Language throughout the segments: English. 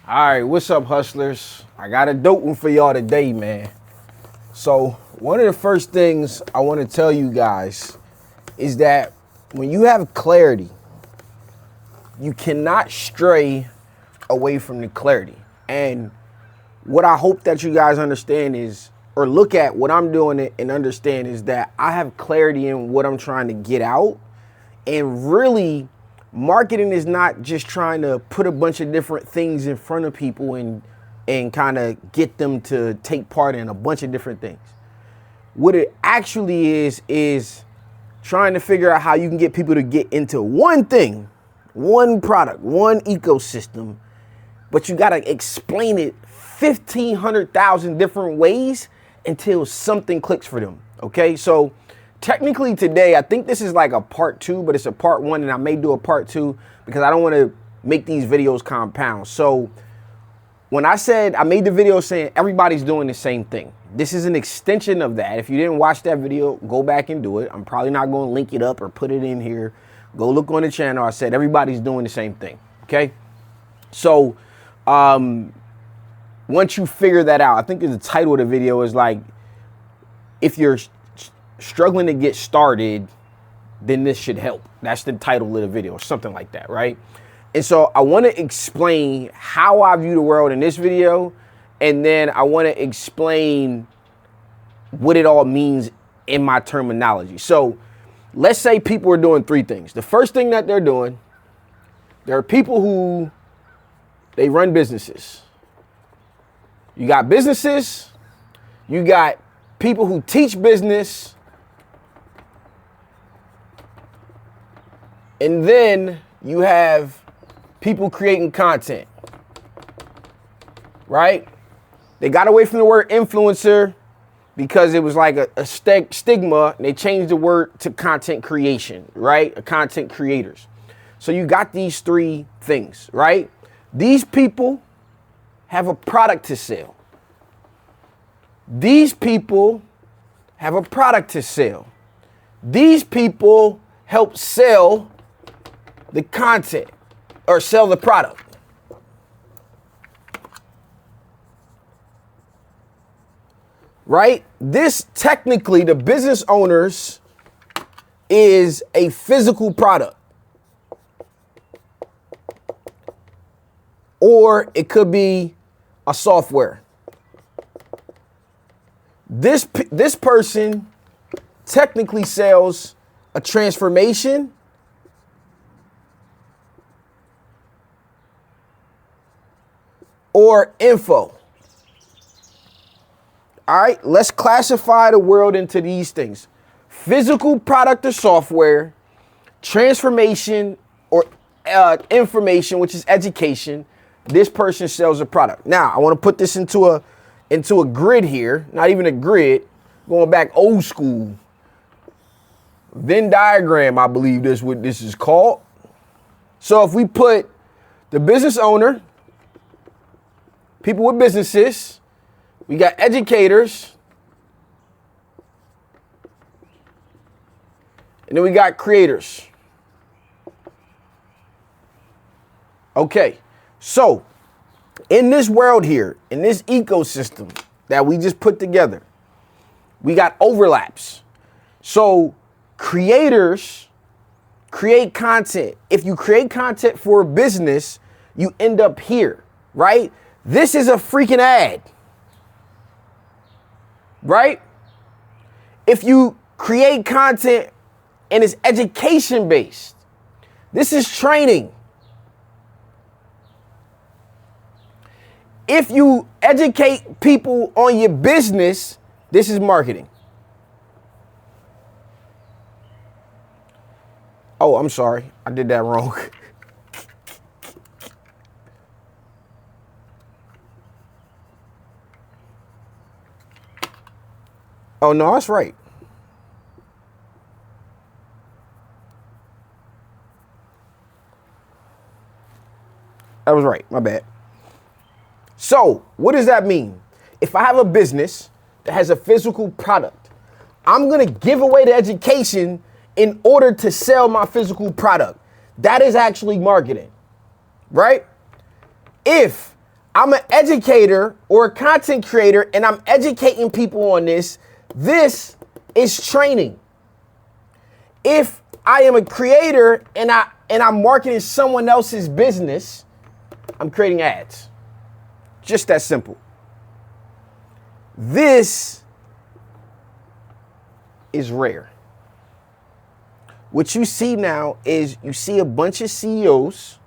All right, what's up, hustlers? I got a dope one for y'all today, man. So, one of the first things I want to tell you guys is that when you have clarity, you cannot stray away from the clarity. And what I hope that you guys understand is, or look at what I'm doing and understand is that I have clarity in what I'm trying to get out. And really, marketing is not just trying to put a bunch of different things in front of people and kind of get them to take part in a bunch of different things. What it actually is trying to figure out how you can get people to get into one thing, one product, one ecosystem, but you got to explain it 1,500,000 different ways until something clicks for them. Okay, so technically today, I think this is like a part 2, but it's a part 1, and I may do a part 2 because I don't want to make these videos compound. So when I said, I made the video saying everybody's doing the same thing. This is an extension of that. If you didn't watch that video, go back and do it. I'm probably not going to link it up or put it in here. Go look on the channel. I said everybody's doing the same thing. Okay. So once you figure that out, I think the title of the video is like, if you're struggling to get started, then this should help. That's the title of the video or something like that, right? And so I want to explain how I view the world in this video, and then I want to explain what it all means in my terminology. So let's say people are doing 3 things. The first thing that they're doing, there are people who they run businesses. You got businesses, you got people who teach business, and then you have people creating content, right? They got away from the word influencer because it was like a stigma, and they changed the word to content creation, right? Content creators. So you got these 3 things, right? These people have a product to sell. These people have a product to sell. These people help sell the content or sell the product. Right? This technically, the business owners, is a physical product. Or it could be a software. This person technically sells a transformation or info. All right, let's classify the world into these things: physical product or software, transformation or information, which is education. This person sells a product. Now, I want to put this into a grid here, not even a grid, going back old school. Venn diagram, I believe this what this is called. So if we put the business owner, people with businesses, we got educators, and then we got creators. Okay, so in this world here, in this ecosystem that we just put together, we got overlaps. So creators create content. If you create content for a business, you end up here, right? This is a freaking ad, right? If you create content and it's education based, this is training. If you educate people on your business, this is marketing. Oh, I'm sorry. I did that wrong. Oh, no, that's right. That was right. My bad. So what does that mean? If I have a business that has a physical product, I'm going to give away the education in order to sell my physical product. That is actually marketing, right? If I'm an educator or a content creator and I'm educating people on this, this is training. If I am a creator and I'm marketing someone else's business, I'm creating ads. Just that simple. This is rare. What you see now is you see a bunch of CEOs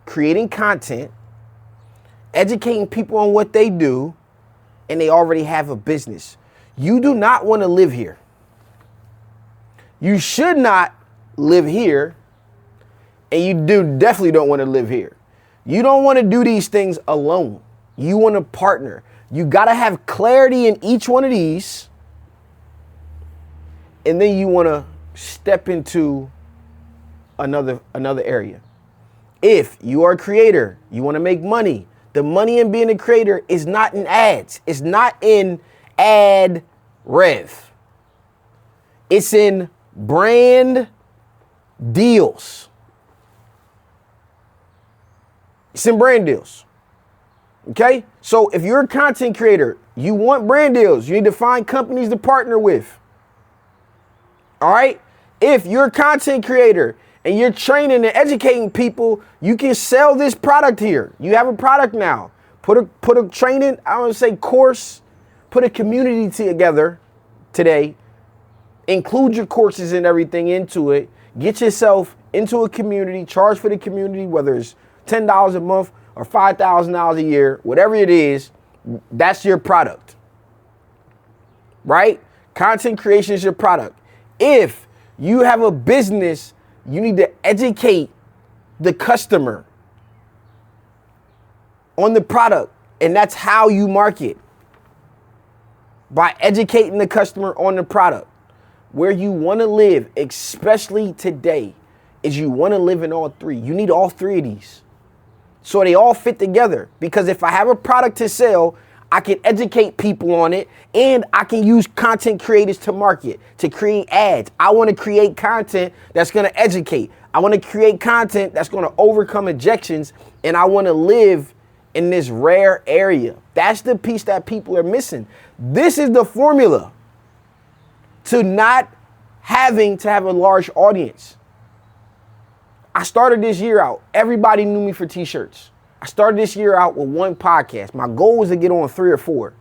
creating content, educating people on what they do, and they already have a business. You do not want to live here. You should not live here, and you definitely don't want to live here. You don't want to do these things alone. You want to partner. You got to have clarity in each one of these, and then you want to step into another area. If you are a creator, you want to make money. The money in being a creator is not in ads. It's not in ad rev. It's in brand deals. It's in brand deals. Okay? So if you're a content creator, you want brand deals. You need to find companies to partner with. All right? If you're a content creator and you're training and educating people, you can sell this product here. You have a product now. Put a training, I don't say course, put a community together today. Include your courses and everything into it. Get yourself into a community, charge for the community, whether it's $10 a month or $5,000 a year, whatever it is, that's your product. Right? Content creation is your product. If you have a business, you need to educate the customer on the product, and that's how you market. By educating the customer on the product. Where you want to live, especially today, is you want to live in all three. You need all three of these. So they all fit together. Because if I have a product to sell, I can educate people on it, and I can use content creators to market, to create ads. I want to create content that's going to educate. I want to create content that's going to overcome objections, and I want to live in this rare area. That's the piece that people are missing. This is the formula to not having to have a large audience. I started this year out. Everybody knew me for t-shirts. I started this year out with one podcast. My goal was to get on 3 or 4.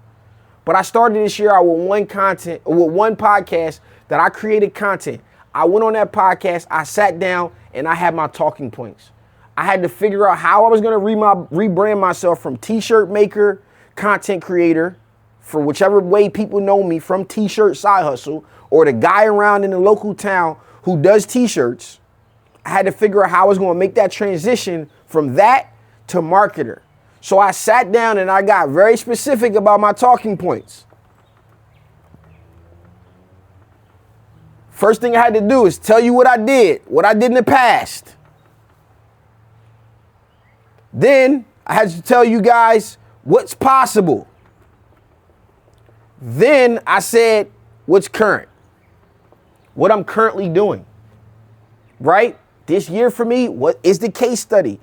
But I started this year out with one podcast that I created content. I went on that podcast, I sat down, and I had my talking points. I had to figure out how I was going to rebrand myself from t-shirt maker, content creator, for whichever way people know me, from t-shirt side hustle, or the guy around in the local town who does t-shirts. I had to figure out how I was going to make that transition from that to marketer. So I sat down and I got very specific about my talking points. First thing I had to do is tell you what I did in the past. Then I had to tell you guys what's possible. Then I said what's current, what I'm currently doing, right? This year for me, what is the case study?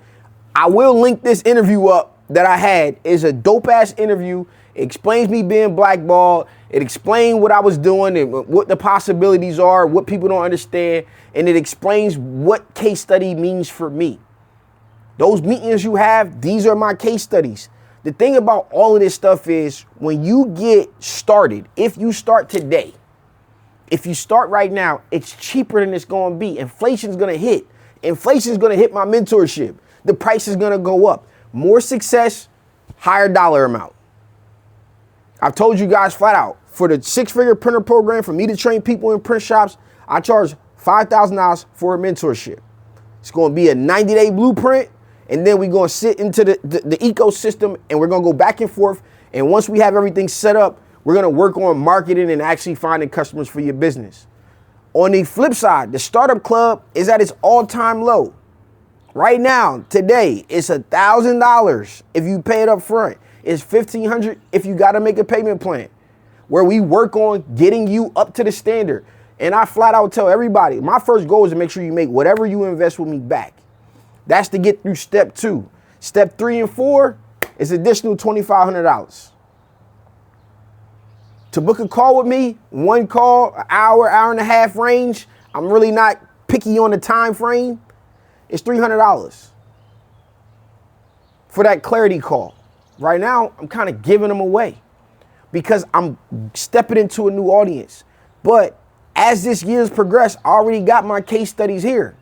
I will link this interview up that I had. It's a dope ass interview. It explains me being blackballed. It explains what I was doing and what the possibilities are, what people don't understand. And it explains what case study means for me. Those meetings you have, these are my case studies. The thing about all of this stuff is when you get started, if you start today, if you start right now, it's cheaper than it's going to be. Inflation's going to hit. Inflation's going to hit my mentorship. The price is going to go up. More success, higher dollar amount. I've told you guys flat out, for the 6-figure printer program, for me to train people in print shops, I charge $5,000 for a mentorship. It's going to be a 90-day blueprint, and then we're going to sit into the ecosystem, and we're going to go back and forth. And once we have everything set up, we're going to work on marketing and actually finding customers for your business. On the flip side, the Startup Club is at its all-time low. Right now, today, it's $1,000 if you pay it up front. It's $1,500 if you got to make a payment plan, where we work on getting you up to the standard. And I flat out tell everybody, my first goal is to make sure you make whatever you invest with me back. That's to get through step 2. Step 3 and 4, it's additional $2,500. To book a call with me, one call, an hour, hour and a half range, I'm really not picky on the time frame, it's $300 for that clarity call. Right now, I'm kind of giving them away because I'm stepping into a new audience. But as this year's progressed, I already got my case studies here.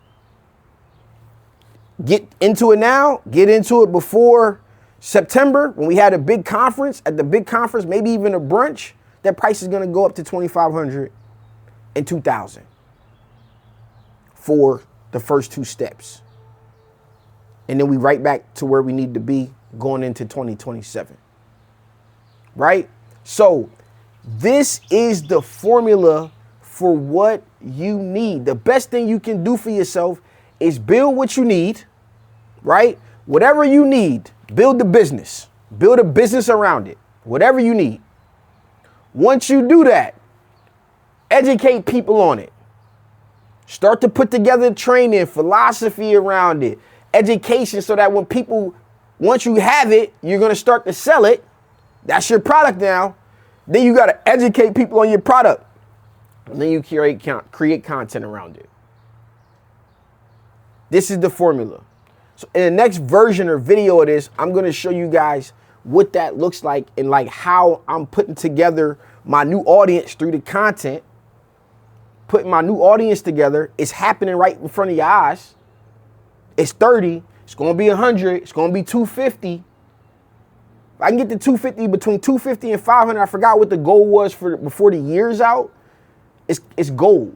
Get into it now, get into it before September when we had a big conference. At the big conference, maybe even a brunch, that price is going to go up to $2,500 and $2,000 for the first two steps. And then we right back to where we need to be going into 2027. Right? So this is the formula for what you need. The best thing you can do for yourself is build what you need, right? Whatever you need, build the business. Build a business around it. Whatever you need. Once you do that, educate people on it. Start to put together training, philosophy around it, education, so that when people, once you have it, you're going to start to sell it. That's your product now. Then you got to educate people on your product. And then you create content around it. This is the formula. So in the next version or video of this, I'm going to show you guys what that looks like and like how I'm putting together my new audience through the content. Putting my new audience together. It's happening right in front of your eyes. It's 30. It's going to be 100. It's going to be 250. If I can get to 250, between 250 and 500, I forgot what the goal was for before the year's out. It's gold.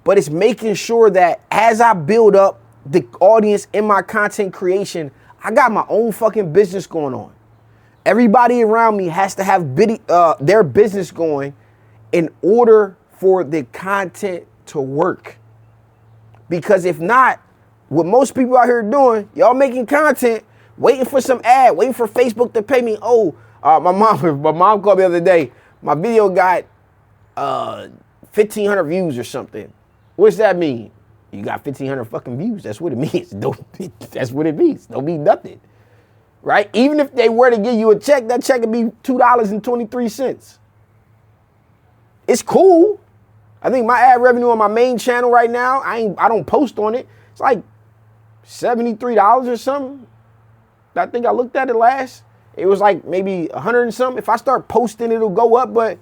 But it's making sure that as I build up the audience in my content creation, I got my own fucking business going on. Everybody around me has to have their business going in order for the content to work. Because if not, what most people out here doing, y'all making content, waiting for some ad, waiting for Facebook to pay me. My mom called me the other day. My video got 1,500 views or something. What's that mean? You got 1,500 fucking views. That's what it means. That's what it means. Don't mean nothing. Right? Even if they were to give you a check, that check would be $2.23. It's cool. I think my ad revenue on my main channel right now, I don't post on it. It's like $73 or something. I think I looked at it last. It was like maybe 100 and something. If I start posting, it'll go up. But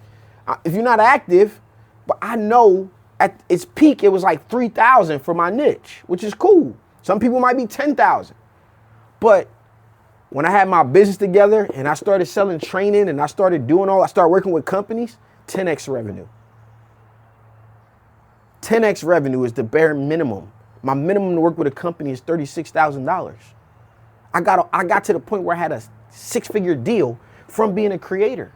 if you're not active, but I know at its peak, it was like 3,000 for my niche, which is cool. Some people might be 10,000. But when I had my business together and I started selling training and I started working with companies, 10x revenue. 10x revenue is the bare minimum. My minimum to work with a company is $36,000. I got to the point where I had a 6-figure deal from being a creator.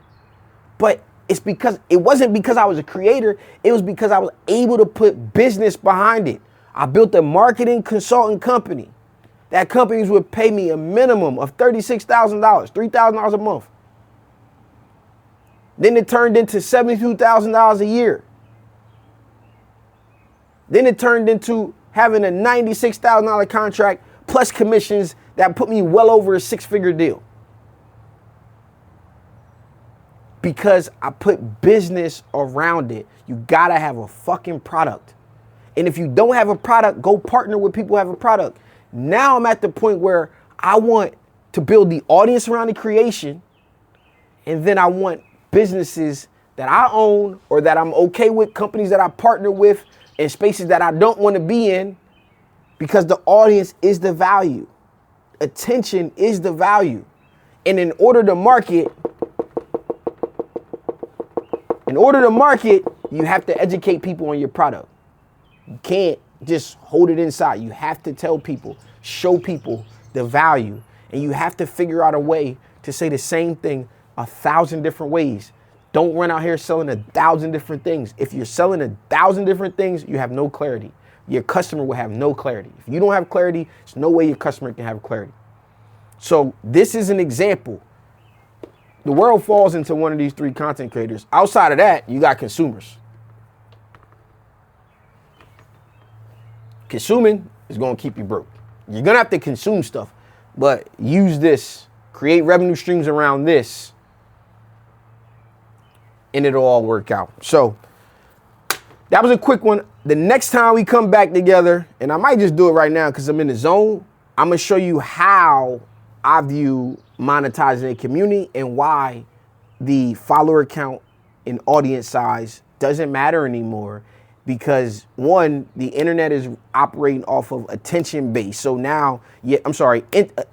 But it wasn't because I was a creator. It was because I was able to put business behind it. I built a marketing consulting company. That companies would pay me a minimum of $36,000, $3,000 a month. Then it turned into $72,000 a year. Then it turned into having a $96,000 contract plus commissions that put me well over a 6-figure deal. Because I put business around it. You gotta have a fucking product. And if you don't have a product, go partner with people who have a product. Now I'm at the point where I want to build the audience around the creation. And then I want businesses that I own or that I'm okay with, companies that I partner with, in spaces that I don't want to be in, because the audience is the value. Attention is the value. And in order to market, you have to educate people on your product. You can't just hold it inside. You have to tell people, show people the value. And you have to figure out a way to say the same thing 1,000 different ways. Don't run out here selling 1,000 different things. If you're selling 1,000 different things, you have no clarity. Your customer will have no clarity. If you don't have clarity, there's no way your customer can have clarity. So this is an example. The world falls into one of these 3 content creators. Outside of that, you got consumers. Consuming is going to keep you broke. You're going to have to consume stuff, but use this create revenue streams around this, and it'll all work out. So that was a quick one. The next time we come back together, and I might just do it right now because I'm in the zone, I'm going to show you how I view monetizing a community and why the follower count and audience size doesn't matter anymore. Because one, the internet is operating off of attention based. So now,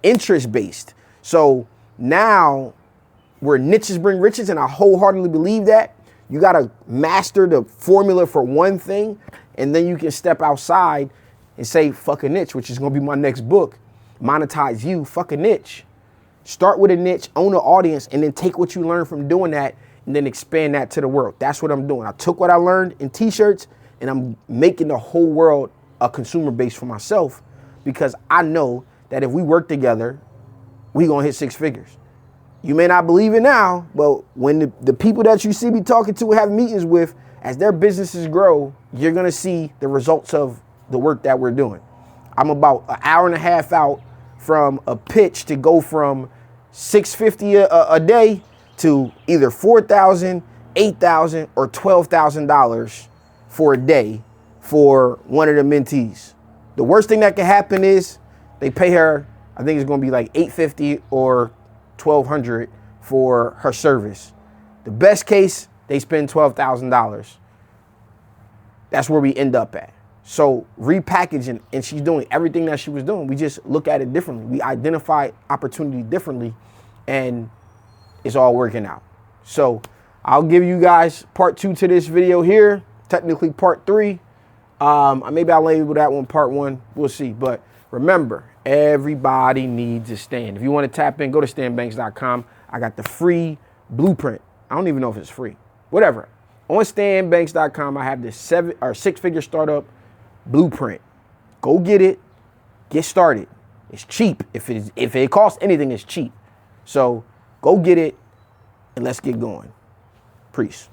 interest based. So now where niches bring riches, and I wholeheartedly believe that, you got to master the formula for one thing, and then you can step outside and say, fuck a niche, which is going to be my next book. Monetize you, fuck a niche. Start with a niche, own an audience, and then take what you learn from doing that and then expand that to the world. That's what I'm doing. I took what I learned in t-shirts and I'm making the whole world a consumer base for myself, because I know that if we work together, we gonna hit 6 figures. You may not believe it now, but when the people that you see me talking to, have meetings with, as their businesses grow, you're gonna see the results of the work that we're doing. I'm about an hour and a half out from a pitch to go from $650 a day to either $4,000, $8,000, or $12,000 for a day for one of the mentees. The worst thing that can happen is they pay her, I think it's gonna be like $850 or $1,200 for her service. The best case, they spend $12,000. That's where we end up at. So repackaging, and she's doing everything that she was doing. We just look at it differently. We identify opportunity differently, and it's all working out. So I'll give you guys part 2 to this video here. Technically part 3. Maybe I'll label that one part 1. We'll see. But remember, everybody needs a stand. If you want to tap in, go to stanbanks.com. I got the free blueprint. I don't even know if it's free. Whatever. On stanbanks.com, I have this 7 or 6-figure startup blueprint. Go get it. Get started. It's cheap. If it costs anything, it's cheap. So go get it and let's get going. Peace.